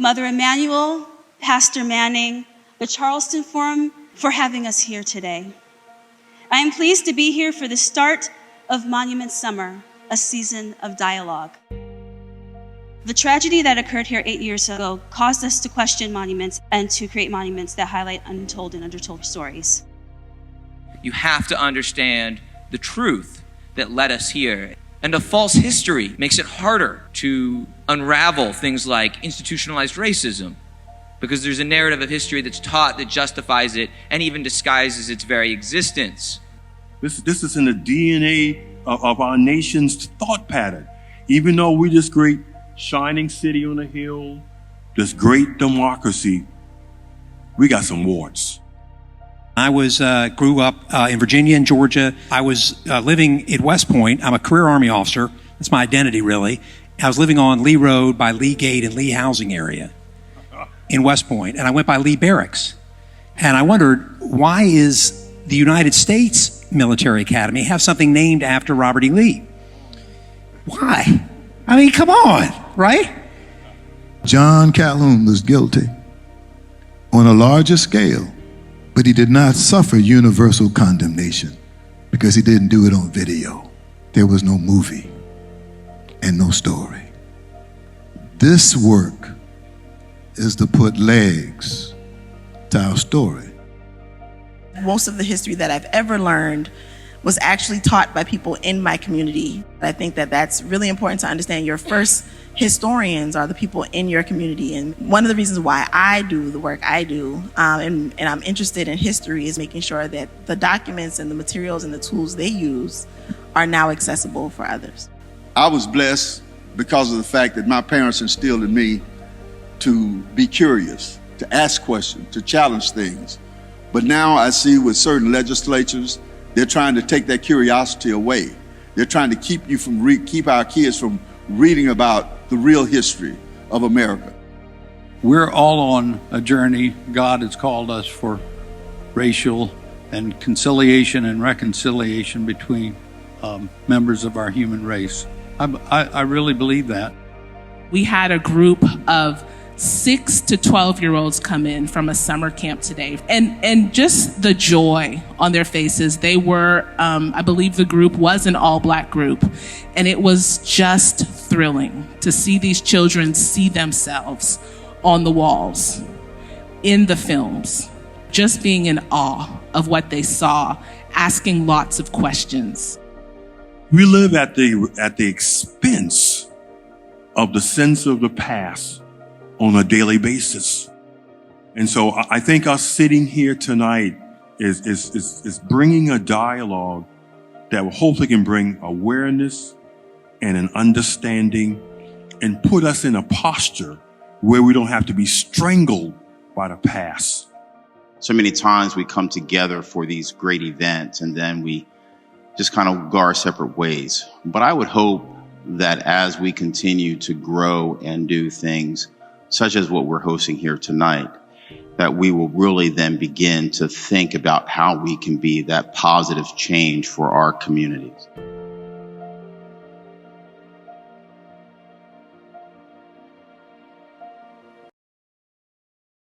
Mother Emanuel, Pastor Manning, the Charleston Forum for having us here today. I am pleased to be here for the start of Monument Summer, a season of dialogue. The tragedy that occurred here 8 years ago caused us to question monuments and to create monuments that highlight untold and undertold stories. You have to understand the truth that led us here. And a false history makes it harder to unravel things like institutionalized racism, because there's a narrative of history that's taught that justifies it and even disguises its very existence. This is in the DNA of our nation's thought pattern. Even though we're this great shining city on a hill, this great democracy, we got some warts. I grew up in Virginia and Georgia. I was living in West Point. I'm a career Army officer. That's my identity, really. I was living on Lee Road by Lee Gate and Lee housing area in West Point, and I went by Lee Barracks. And I wondered, why is the United States Military Academy have something named after Robert E. Lee? Why? I mean, come on, right? John Calhoun was guilty on a larger scale, but he did not suffer universal condemnation because he didn't do it on video. There was no movie and no story. This work is to put legs to our story. Most of the history that I've ever learned was actually taught by people in my community. I think that that's really important to understand. Your first historians are the people in your community. And one of the reasons why I do the work I do, and I'm interested in history, is making sure that the documents and the materials and the tools they use are now accessible for others. I was blessed because of the fact that my parents instilled in me to be curious, to ask questions, to challenge things. But now I see with certain legislatures, they're trying to take that curiosity away. They're trying to keep our kids from reading about the real history of America. We're all on a journey. God has called us for racial and conciliation and reconciliation between members of our human race. I really believe that. We had a group of 6 to 12-year-olds come in from a summer camp today, and just the joy on their faces. They were, I believe the group was an all-Black group, and it was just thrilling to see these children see themselves on the walls, in the films, just being in awe of what they saw, asking lots of questions. We live at the expense of the sense of the past on a daily basis. And so I think us sitting here tonight is bringing a dialogue that will hopefully can bring awareness and an understanding and put us in a posture where we don't have to be strangled by the past. So many times we come together for these great events and then we just kind of go our separate ways. But I would hope that as we continue to grow and do things such as what we're hosting here tonight, that we will really then begin to think about how we can be that positive change for our communities.